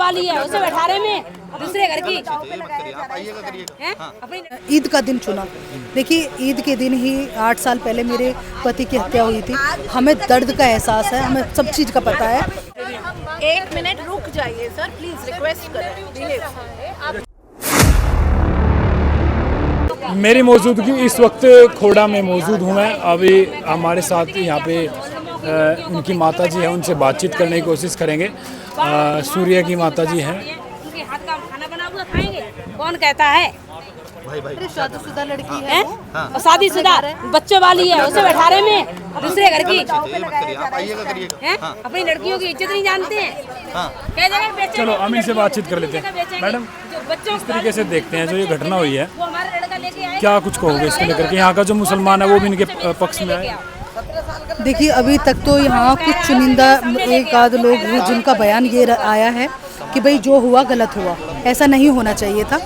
वाली है उसे बैठा रहे में दूसरे घर की ईद का दिन चुना। देखिए ईद के दिन ही 8 साल पहले मेरे पति की हत्या हुई थी। हमें दर्द का एहसास है, हमें सब चीज़ का पता है। 1 मिनट रुक जाइए सर, प्लीज रिक्वेस्ट करें। मेरी मौजूदगी इस वक्त खोड़ा में मौजूद हूँ मैं। अभी हमारे साथ यहाँ पे उनकी माता जी हैं, उनसे बातचीत करने की कोशिश करेंगे। सूर्य की माता जी हैं। उनके हाथ का खाना बना हुआ खाएंगे। कौन कहता है भाई शादीशुदा लड़की है और शादीशुदा बच्चों वाली है उसे बैठा रहे में दूसरे घर की अपनी लड़कियों की इज्जत नहीं जानते हैं। चलो हम इनसे बातचीत कर लेते हैं। मैडम इस तरीके से देखते हैं जो ये घटना हुई है, क्या कुछ कहोगे इसको लेकर के? यहाँ का जो मुसलमान है वो भी इनके पक्ष में है। देखिए अभी तक तो यहाँ कुछ चुनिंदा एक आध लोग हैं जिनका बयान ये आया है कि भाई जो हुआ गलत हुआ, ऐसा नहीं होना चाहिए था।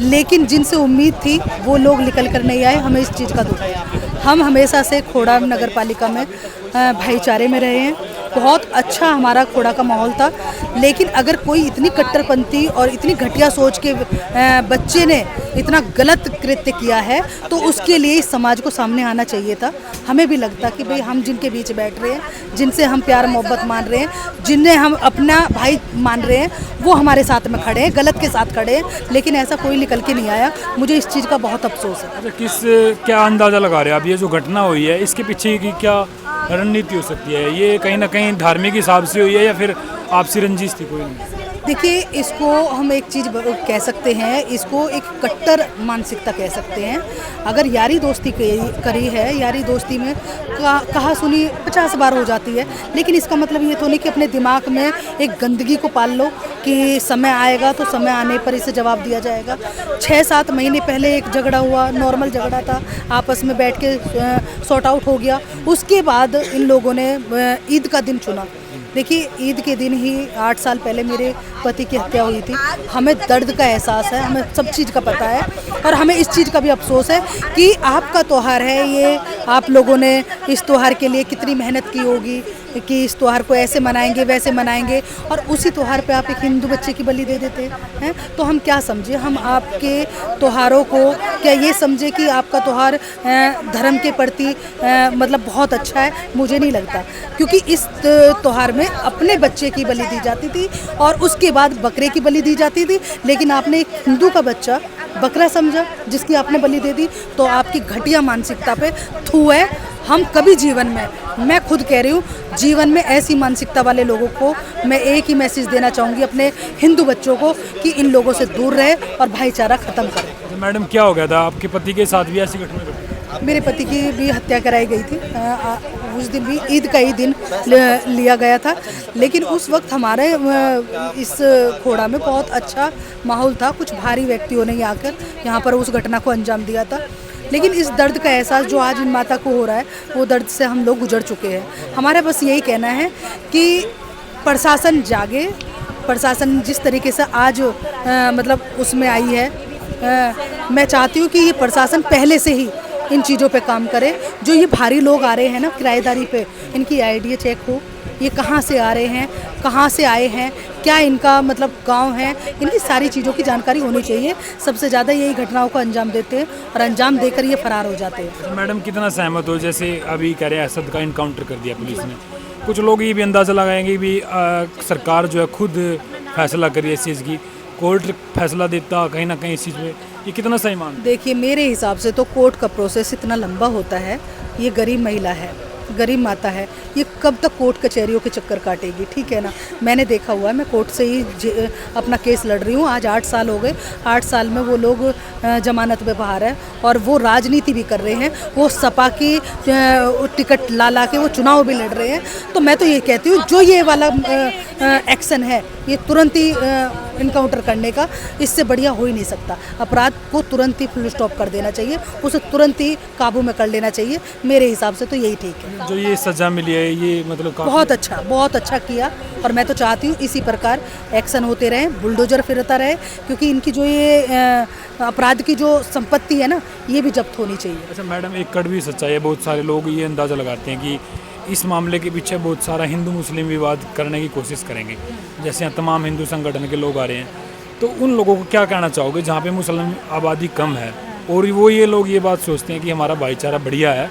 लेकिन जिनसे उम्मीद थी वो लोग निकल कर नहीं आए। हमें इस चीज़ का दुख है। हम हमेशा से खोड़ा नगर पालिका में भाईचारे में रहे हैं। बहुत अच्छा हमारा खोड़ा का माहौल था। लेकिन अगर कोई इतनी कट्टरपंथी और इतनी घटिया सोच के बच्चे ने इतना गलत कृत्य किया है तो उसके लिए इस समाज को सामने आना चाहिए था। हमें भी लगता कि भाई हम जिनके बीच बैठ रहे हैं, जिनसे हम प्यार मोहब्बत मान रहे हैं, जिन्हें हम अपना भाई मान रहे हैं, वो हमारे साथ में खड़े हैं, गलत के साथ खड़े हैं। लेकिन ऐसा कोई निकल के नहीं आया। मुझे इस चीज़ का बहुत अफसोस है। क्या अंदाज़ा लगा रहे हैं आप, ये जो घटना हुई है इसके पीछे की क्या रणनीति हो सकती है? ये कहीं ना कहीं धार्मिक हिसाब से हुई है या फिर आपसी रंजिश थी कोई? देखिए इसको हम एक चीज़ कह सकते हैं, इसको एक कट्टर मानसिकता कह सकते हैं। अगर यारी दोस्ती करी है, यारी दोस्ती में कहा सुनी 50 बार हो जाती है। लेकिन इसका मतलब ये तो नहीं कि अपने दिमाग में एक गंदगी को पाल लो कि समय आएगा तो समय आने पर इसे जवाब दिया जाएगा। 6-7 महीने पहले एक झगड़ा हुआ, नॉर्मल झगड़ा था, आपस में बैठ के सॉर्ट आउट हो गया। उसके बाद इन लोगों ने ईद का दिन चुना। देखिए ईद के दिन ही 8 साल पहले मेरे पति की हत्या हुई थी। हमें दर्द का एहसास है, हमें सब चीज़ का पता है। और हमें इस चीज़ का भी अफसोस है कि आपका त्यौहार है ये, आप लोगों ने इस त्यौहार के लिए कितनी मेहनत की होगी कि इस त्यौहार को ऐसे मनाएंगे वैसे मनाएंगे, और उसी त्यौहार पे आप एक हिंदू बच्चे की बलि दे देते हैं। तो हम क्या समझे? हम आपके त्योहारों को क्या ये समझे कि आपका त्यौहार धर्म के प्रति मतलब बहुत अच्छा है? मुझे नहीं लगता, क्योंकि इस त्यौहार में अपने बच्चे की बलि दी जाती थी और उसके बाद बकरे की बलि दी जाती थी। लेकिन आपने एक हिंदू का बच्चा बकरा समझा जिसकी आपने बलि दे दी। तो आपकी घटिया मानसिकता पे थू है। हम कभी जीवन में, मैं खुद कह रही हूँ, जीवन में ऐसी मानसिकता वाले लोगों को मैं एक ही मैसेज देना चाहूँगी अपने हिंदू बच्चों को कि इन लोगों से दूर रहे और भाईचारा ख़त्म करें। मैडम क्या हो गया था आपके पति के साथ भी ऐसी घटना? मेरे पति की भी हत्या कराई गई थी। उस दिन भी ईद का ही दिन लिया गया था। लेकिन उस वक्त हमारे इस खोड़ा में बहुत अच्छा माहौल था। कुछ भारी व्यक्तियों ने आकर यहाँ पर उस घटना को अंजाम दिया था। लेकिन इस दर्द का एहसास जो आज इन माता को हो रहा है, वो दर्द से हम लोग गुजर चुके हैं। हमारा बस यही कहना है कि प्रशासन जागे। प्रशासन जिस तरीके से आज मतलब उसमें आई है, मैं चाहती हूँ कि ये प्रशासन पहले से ही इन चीज़ों पे काम करे। जो ये भारी लोग आ रहे हैं ना किराएदारी पे, इनकी आईडी चेक हो, ये कहाँ से आ रहे हैं, कहाँ से आए हैं, क्या इनका मतलब गांव है, इनकी सारी चीज़ों की जानकारी होनी चाहिए। सबसे ज़्यादा यही घटनाओं को अंजाम देते हैं और अंजाम देकर ये फरार हो जाते हैं। मैडम कितना सहमत हो, जैसे अभी कह रहे हैं असद का इनकाउंटर कर दिया पुलिस ने, कुछ लोग ये भी अंदाज़ा लगाएंगे भी सरकार जो है खुद फैसला करिए इस चीज़ की, कोर्ट फैसला देता कहीं ना कहीं इस चीज़ में, ये कितना सही मान? देखिए मेरे हिसाब से तो कोर्ट का प्रोसेस इतना लंबा होता है। ये गरीब महिला है, गरीब माता है, ये कब तक कोर्ट कचहरियों के चक्कर काटेगी? ठीक है ना। मैंने देखा हुआ है, मैं कोर्ट से ही अपना केस लड़ रही हूँ। आज 8 साल हो गए। 8 साल में वो लोग जमानत पे बाहर है और वो राजनीति भी कर रहे हैं। वो सपा की टिकट ला के वो चुनाव भी लड़ रहे हैं। तो मैं तो ये कहती हूँ जो ये वाला एक्शन है ये तुरंत ही इनकाउंटर करने का, इससे बढ़िया हो ही नहीं सकता। अपराध को तुरंत ही फुल स्टॉप कर देना चाहिए, उसे तुरंत ही काबू में कर लेना चाहिए। मेरे हिसाब से तो यही ठीक है। जो ये सज़ा मिली है ये मतलब बहुत अच्छा किया। और मैं तो चाहती हूँ इसी प्रकार एक्शन होते रहे, बुलडोजर फिरता रहे, क्योंकि इनकी जो ये अपराध की जो संपत्ति है ना, ये भी जब्त होनी चाहिए। अच्छा मैडम, एक कड़वी सच्चाई है, बहुत सारे लोग ये अंदाज़ा लगाते हैं कि इस मामले के पीछे बहुत सारा हिंदू मुस्लिम विवाद करने की कोशिश करेंगे। जैसे यहाँ तमाम हिंदू संगठन के लोग आ रहे हैं, तो उन लोगों को क्या कहना चाहोगे जहाँ पे मुस्लिम आबादी कम है और वो ये लोग ये बात सोचते हैं कि हमारा भाईचारा बढ़िया है,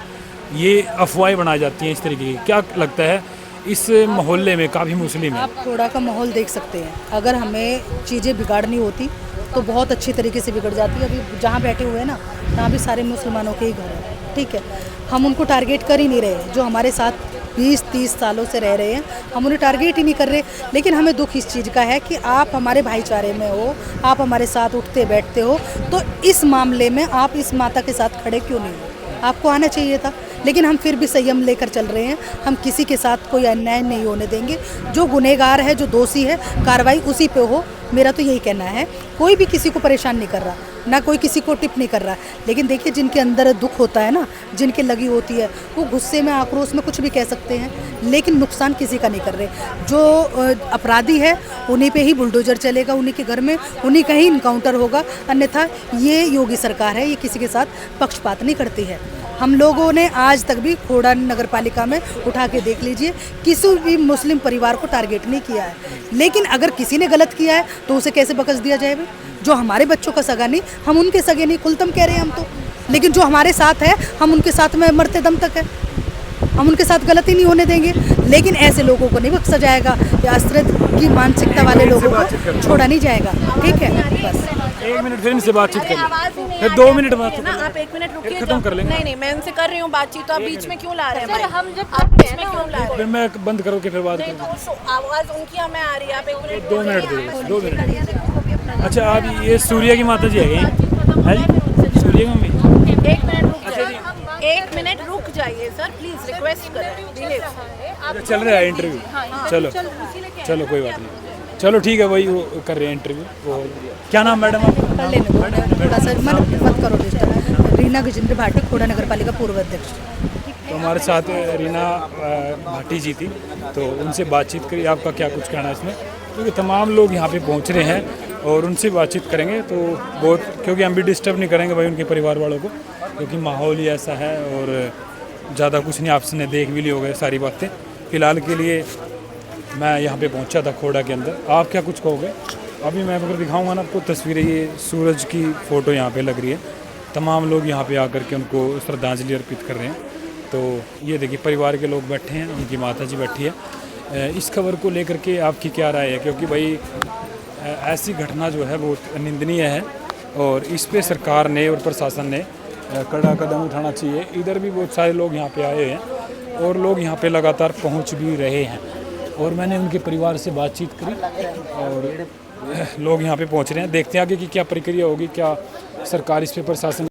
ये अफवाहें बनाई जाती हैं इस तरीके की, क्या लगता है इस मोहल्ले में काफ़ी मुस्लिम है? आप खोड़ा का माहौल देख सकते हैं। अगर हमें चीज़ें बिगाड़नी होती तो बहुत अच्छी तरीके से बिगड़ जाती है। अभी जहाँ बैठे हुए हैं ना, यहाँ भी सारे मुसलमानों के ही घर हैं, ठीक है। हम उनको टारगेट कर ही नहीं रहे, जो हमारे साथ 20-30 सालों से रह रहे हैं, हम उन्हें टारगेट ही नहीं कर रहे। लेकिन हमें दुख इस चीज़ का है कि आप हमारे भाईचारे में हो, आप हमारे साथ उठते बैठते हो, तो इस मामले में आप इस माता के साथ खड़े क्यों नहीं हो? आपको आना चाहिए था। लेकिन हम फिर भी संयम लेकर चल रहे हैं। हम किसी के साथ कोई अन्याय नहीं होने देंगे। जो गुनहगार है, जो दोषी है, कार्रवाई उसी पे हो, मेरा तो यही कहना है। कोई भी किसी को परेशान नहीं कर रहा, ना कोई किसी को टिप नहीं कर रहा। लेकिन देखिए, जिनके अंदर दुख होता है ना, जिनके लगी होती है, वो गुस्से में, आक्रोश में कुछ भी कह सकते हैं, लेकिन नुकसान किसी का नहीं कर रहे। जो अपराधी है उन्हीं पे ही बुलडोजर चलेगा, उन्हीं के घर में, उन्हीं का ही इनकाउंटर होगा। अन्यथा ये योगी सरकार है, ये किसी के साथ पक्षपात नहीं करती है। हम लोगों ने आज तक भी खोड़ा नगर पालिका में उठा के देख लीजिए, किसी भी मुस्लिम परिवार को टारगेट नहीं किया है। लेकिन अगर किसी ने गलत किया है तो उसे कैसे बख्श दिया जाए भाई? जो हमारे बच्चों का सगा नहीं, हम उनके सगे नहीं, खुलतम कह रहे हैं हम तो। लेकिन जो हमारे साथ है, हम उनके साथ में मरते दम तक है, हम उनके साथ गलती नहीं होने देंगे। लेकिन ऐसे लोगों को नहीं बख्शा जाएगा, या असरत की मानसिकता वाले लोगों को छोड़ा नहीं जाएगा, ठीक है। बस 1 मिनट फिर इनसे बातचीत कर आवाज ही नहीं फिर आ 2 रही मिनट है बात ना, आप 1 मिनट रुकिए। खत्म कर लेंगे। नहीं, मैं उनसे कर रही हूँ बातचीत, तो आप बीच में क्यों ला रहे हैं? सर, भाई? हम जब आप बीच में क्यों ला रहे हैं? फिर मैं बंद करो के फिर बात नहीं, करूँ। तो आवाज उनकी हमें आ रही है, आप 1 मिनट 2 मिनट दे, 2 मिनट। अच्छा, आप ये सूर्या की माता जी है जी? सूर्या की मम्मी? 1 मिनट रुक जाइए, 1 मिनट रुक जाइए सर, प्लीज रिक्वेस्ट करें। चल रहा है इंटरव्यू? चलो चलो, कोई बात नहीं, चलो ठीक है, वही वो कर रहे हैं इंटरव्यू। वो क्या नाम मैडम आप? कर लेने दो थोड़ा सा, मत करो डिस्टर्ब। रीना गजेंद्र भाटी, खोड़ा नगर पालिका पूर्व अध्यक्ष। तो हमारे साथ रीना भाटी जी थी, तो उनसे बातचीत करी। आपका क्या कुछ कहना है इसमें? क्योंकि तमाम लोग यहाँ पे पहुँच रहे हैं और उनसे बातचीत करेंगे तो बहुत, क्योंकि हम भी डिस्टर्ब नहीं करेंगे भाई उनके परिवार वालों को, क्योंकि माहौल ही ऐसा है और ज़्यादा कुछ नहीं, आपने देख भी ली हो गए सारी बातें। फ़िलहाल के लिए मैं यहाँ पे पहुँचा था खोड़ा के अंदर। आप क्या कुछ कहोगे? अभी मैं अगर दिखाऊंगा ना आपको तस्वीरें, ये सूरज की फ़ोटो यहाँ पे लग रही है। तमाम लोग यहाँ पे आकर के उनको श्रद्धांजलि अर्पित कर रहे हैं। तो ये देखिए, परिवार के लोग बैठे हैं, उनकी माता जी बैठी है। इस खबर को लेकर के आपकी क्या राय है? क्योंकि भाई ऐसी घटना जो है बहुत निंदनीय है और इस पे सरकार ने और प्रशासन ने कड़ा कदम उठाना चाहिए। इधर भी बहुत सारे लोग यहाँ पे आए हैं और लोग यहाँ पे लगातार पहुँच भी रहे हैं और मैंने उनके परिवार से बातचीत करी और लोग यहाँ पे पहुँच रहे हैं। देखते हैं आगे की क्या प्रक्रिया होगी, क्या सरकार इस पे प्रशासन